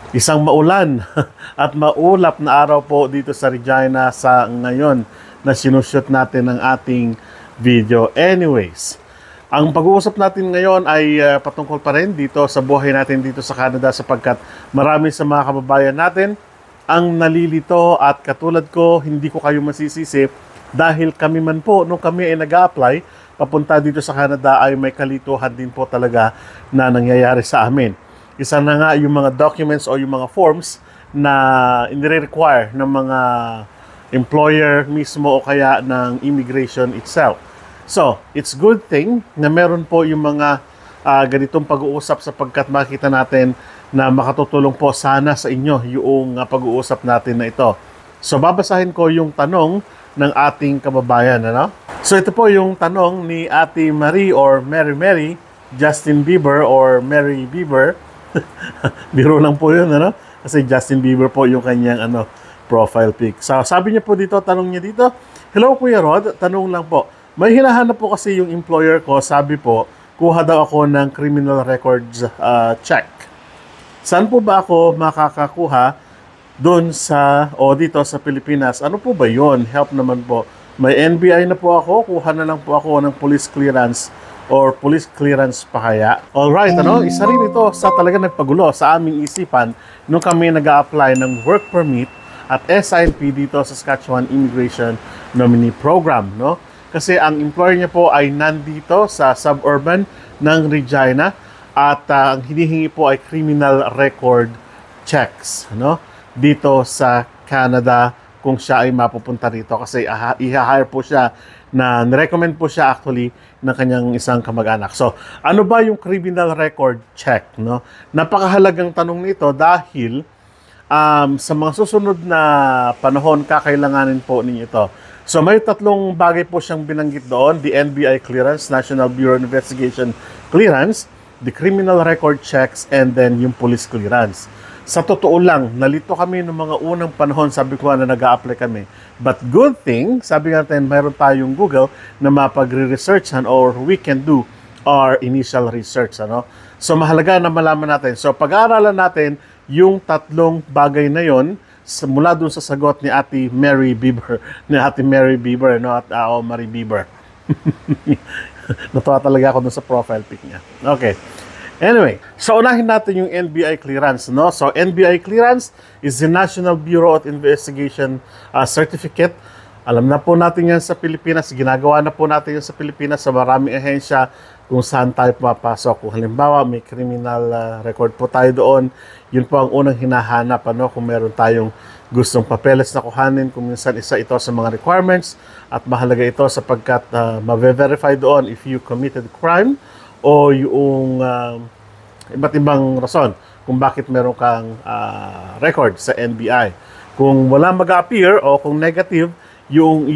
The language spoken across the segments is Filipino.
Isang maulan at maulap na araw po dito sa Regina sa ngayon na sinushoot natin ang ating video. Anyways, ang pag-uusap natin ngayon ay patungkol pa rin dito sa buhay natin dito sa Canada sapagkat marami sa mga kababayan natin ang nalilito at katulad ko, hindi ko kayo masisisi dahil kami man po, nung kami ay nag-a-apply papunta dito sa Canada ay may kalituhan din po talaga na nangyayari sa amin. Isa na nga yung mga documents o yung mga forms na inire-require ng mga employer mismo o kaya ng immigration itself. So, it's good thing na meron po yung mga ganitong pag-uusap sapagkat makita natin na makatutulong po sana sa inyo yung pag-uusap natin na ito. So, babasahin ko yung tanong ng ating kababayan. Ano? So, ito po yung tanong ni Ate Marie or Mary Justin Bieber or Mary Bieber. Biro lang po yun, ano? Kasi Justin Bieber po yung kanyang profile pic. So, sabi niya po dito, tanong niya dito, "Hello Kuya Rod, tanong lang po. May hinahanap po kasi yung employer ko, sabi po, kuha daw ako ng criminal records check. Saan po ba ako makakakuha doon dito sa Pilipinas? Ano po ba yon? Help naman po. May NBI na po ako, kuha na lang po ako ng police clearance or police clearance pa kaya?" Alright, isa rin ito sa talaga nagpagulo sa aming isipan nung kami nag-a-apply ng work permit at SINP dito sa Saskatchewan Immigration Nominee Program, no? Kasi ang employer niya po ay nandito sa suburban ng Regina at ang hinihingi po ay criminal record checks, no? Dito sa Canada kung siya ay mapupunta rito kasi i-hire po siya na nirecommend po siya actually ng kanyang isang kamag-anak. So, ano ba yung criminal record check, no? Napakahalagang tanong nito dahil sa mga susunod na panahon kakailanganin po ninyo ito. So, may tatlong bagay po siyang binanggit doon: the NBI clearance, National Bureau of Investigation clearance, the criminal record checks, and then yung police clearance. Sa totoo lang, nalito kami ng mga unang panahon, sabi ko na nag-a-apply kami. But good thing, sabi natin, mayroon tayong Google na mapagre-researchan or we can do our initial research. So mahalaga na malaman natin. So pag-aaralan natin yung tatlong bagay na yon mula dun sa sagot ni Ate Mary Bieber, at Marie Bieber. Natuwa talaga ako dun sa profile pic niya. Okay. Anyway, so unahin natin yung NBI clearance, no? So NBI clearance is the National Bureau of Investigation certificate. Alam na po natin yan sa Pilipinas, ginagawa na po natin yan sa Pilipinas sa maraming ahensya kung saan tayo pumapasok. Kung halimbawa may criminal record po tayo doon, yun po ang unang hinahanap, kung meron tayong gustong papeles na kuhanin, kung minsan isa ito sa mga requirements at mahalaga ito sapagkat ma-verify doon if you committed crime o yung iba't ibang rason kung bakit meron kang record sa NBI. Kung wala mag-appear o kung negative yung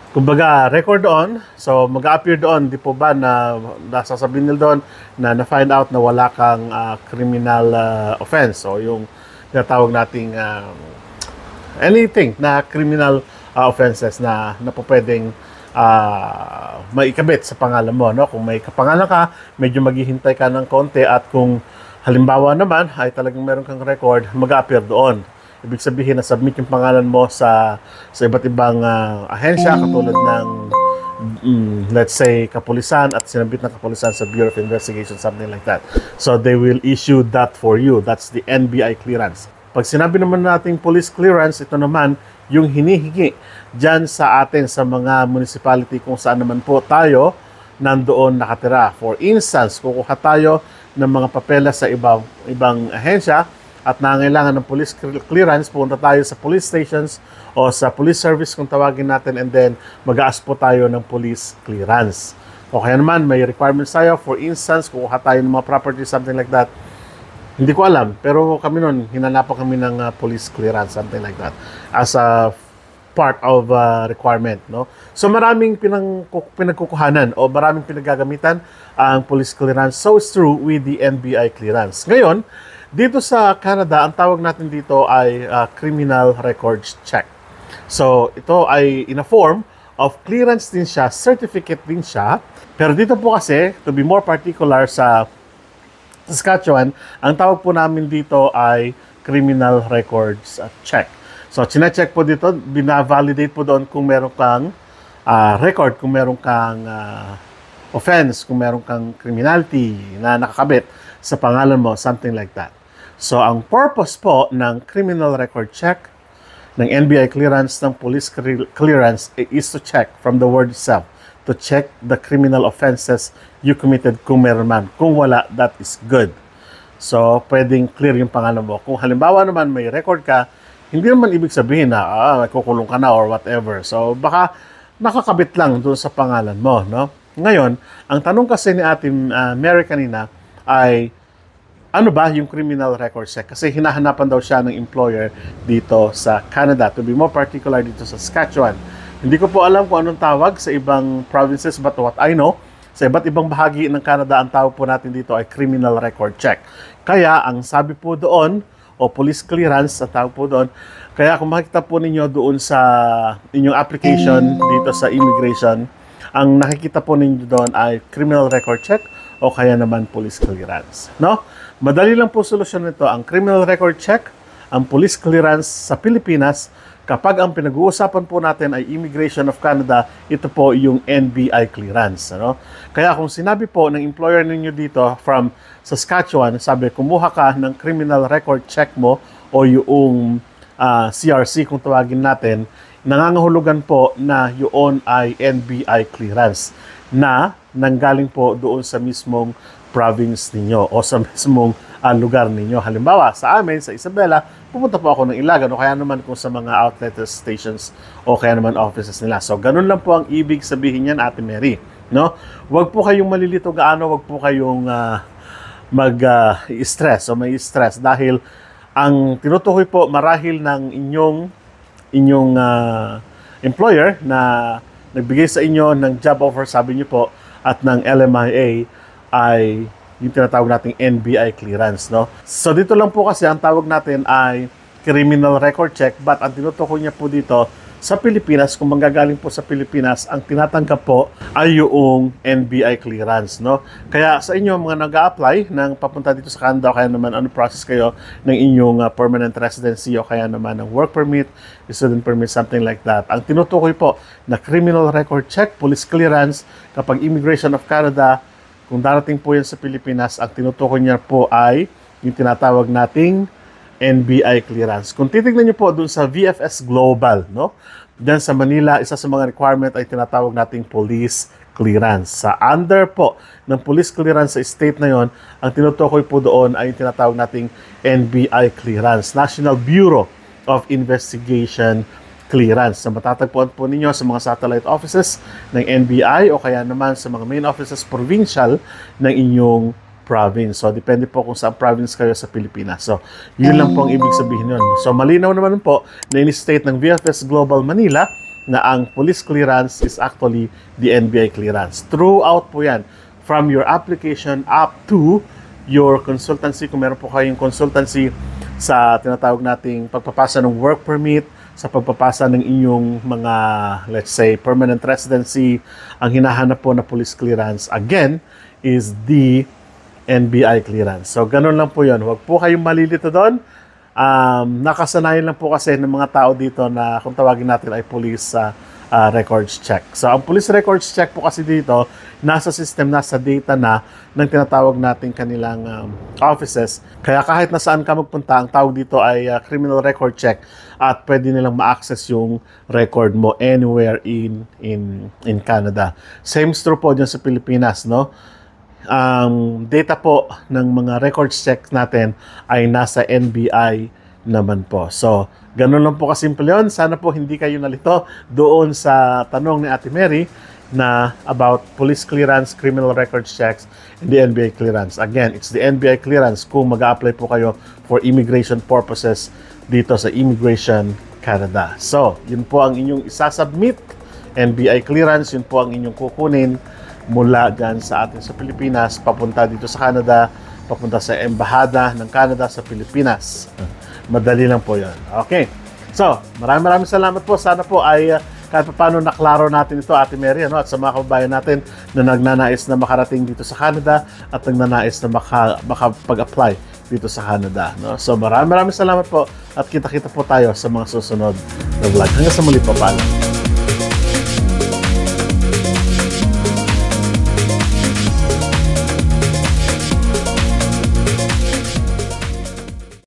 kumbaga record doon, so mag-appear doon, di po ba na nasasabihin nila doon na na-find out na wala kang criminal offense o yung tinatawag nating anything na criminal offenses na po pwedeng maikabit sa pangalan mo, no? Kung may kapangalan ka, medyo maghihintay ka ng konti at kung halimbawa naman ay talagang meron kang record, mag-appear doon. Ibig sabihin na submit yung pangalan mo sa iba't ibang ahensya katulad ng let's say kapulisan at sinabit ng kapulisan sa Bureau of Investigation, something like that. So they will issue that for you. That's the NBI clearance. Pag sinabi naman nating police clearance, ito naman yung hinihingi dyan sa atin sa mga municipality kung saan naman po tayo nandoon nakatira. For instance, kukuha tayo ng mga papeles sa ibang ahensya at nangailangan ng police clearance, pupunta tayo sa police stations o sa police service kung tawagin natin, and then mag-a-ask po tayo ng police clearance. O kaya naman may requirements tayo, for instance, kukuha tayo ng mga property, something like that. Hindi ko alam, pero kami noon, hinanapan kami ng police clearance, something like that, as a part of requirement, no? So maraming pinagkukuhanan o maraming pinagagamitan ang police clearance. So it's true with the NBI clearance. Ngayon, dito sa Canada, ang tawag natin dito ay criminal records check. So ito ay in a form of clearance din siya, certificate din siya. Pero dito po kasi, to be more particular sa Saskatchewan, ang tawag po namin dito ay criminal records check. So, chine-check po dito, bina-validate po doon kung meron kang record, kung meron kang offense, kung meron kang criminality na nakakabit sa pangalan mo, something like that. So, ang purpose po ng criminal record check, ng NBI clearance, ng police clearance is to check from the word itself, to check the criminal offenses you committed kung meron man. Kung wala, that is good. So, pwedeng clear yung pangalan mo. Kung halimbawa naman may record ka, hindi naman ibig sabihin na kukulong ka na or whatever. So, baka nakakabit lang doon sa pangalan mo, no? Ngayon, ang tanong kasi ni Ate Mary kanina ay, ano ba yung criminal record check? Kasi hinahanapan daw siya ng employer dito sa Canada. To be more particular, dito sa Saskatchewan. Hindi ko po alam kung anong tawag sa ibang provinces, but what I know, sa iba't ibang bahagi ng Canada, ang tawag po natin dito ay criminal record check. Kaya, ang sabi po doon, o police clearance, ang tawag po doon, kaya kung makikita po ninyo doon sa inyong application dito sa immigration, ang nakikita po ninyo doon ay criminal record check o kaya naman police clearance. No? Madali lang po solusyon nito. Ang criminal record check, ang police clearance sa Pilipinas, kapag ang pinag-uusapan po natin ay Immigration of Canada, ito po yung NBI clearance. Ano? Kaya kung sinabi po ng employer ninyo dito from Saskatchewan, sabi, kumuha ka ng criminal record check mo o yung CRC kung tawagin natin, nangangahulugan po na yun ay NBI clearance na nanggaling po doon sa mismong province ninyo o sa mismong lugar ninyo. Halimbawa, sa amin, sa Isabela, pupunta po ako ng Ilagan o kaya naman kung sa mga outlet stations o kaya naman offices nila. So, ganun lang po ang ibig sabihin yan, Ate Mary. No? Huwag po kayong malilito gaano, huwag po kayong mag-stress o may stress dahil ang tinutukoy po marahil ng inyong employer na nagbigay sa inyo ng job offer, sabi niyo po, at ng LMIA ay yung tinatawag nating NBI clearance, no? So dito lang po kasi ang tawag natin ay criminal record check, but ang tinutukoy niya po dito sa Pilipinas, kung manggagaling po sa Pilipinas, ang tinatanggap po ay yung NBI clearance, no? Kaya sa inyo mga nag-a-apply ng papunta dito sa Canada, o kaya naman ano process kayo ng inyong permanent residency o kaya naman ng work permit, student permit, something like that. Ang tinutukoy po na criminal record check, police clearance, kapag Immigration of Canada, kung darating po yan sa Pilipinas, ang tinutukoy niya po ay yung tinatawag nating NBI clearance. Kung titignan niyo po dun sa VFS Global, no? Diyan sa Manila, isa sa mga requirement ay tinatawag nating police clearance. Sa under po ng police clearance sa state na yon, ang tinutukoy po doon ay tinatawag nating NBI clearance, National Bureau of Investigation clearance. So, matatagpuan po ninyo sa mga satellite offices ng NBI o kaya naman sa mga main offices provincial ng inyong province. So, depende po kung saan province kayo sa Pilipinas. So, yun lang po ang ibig sabihin nun. So, malinaw naman po na in-state ng VFS Global Manila na ang police clearance is actually the NBI clearance. Throughout po yan, from your application up to your consultancy, kung meron po kayong consultancy sa tinatawag nating pagpapasa ng work permit, sa pagpapasa ng inyong mga, let's say, permanent residency, ang hinahanap po na police clearance, again, is the NBI clearance. So, ganun lang po yun. Huwag po kayong malilito doon. Nakasanayan lang po kasi ng mga tao dito na kung tawagin natin ay police records check. So, ang police records check po kasi dito, nasa system, nasa data na ng tinatawag natin kanilang offices. Kaya kahit nasaan ka magpunta, ang tawag dito ay criminal record check at pwede nilang ma-access yung record mo anywhere in Canada. Same true po dyan sa Pilipinas, no? Data po ng mga records check natin ay nasa NBI naman po. So, ganun lang po kasimple yun. Sana po hindi kayo nalito doon sa tanong ni Ate Mary na about police clearance, criminal records checks, and the NBI clearance. Again, it's the NBI clearance kung mag-a-apply po kayo for immigration purposes dito sa Immigration Canada. So, yun po ang inyong isasubmit. NBI clearance, yun po ang inyong kukunin mula dyan sa atin sa Pilipinas, papunta dito sa Canada, papunta sa Embahada ng Canada sa Pilipinas. Madali lang po yun. Okay. So, maraming salamat po. Sana po ay kahit paano naklaro natin ito, Ate Mary, at sa mga kababayan natin na nagnanais na makarating dito sa Canada at nagnanais na makapag-apply dito sa Canada. So maraming salamat po at kita-kita po tayo sa mga susunod na vlog. Hanggang sa muli po, paalam.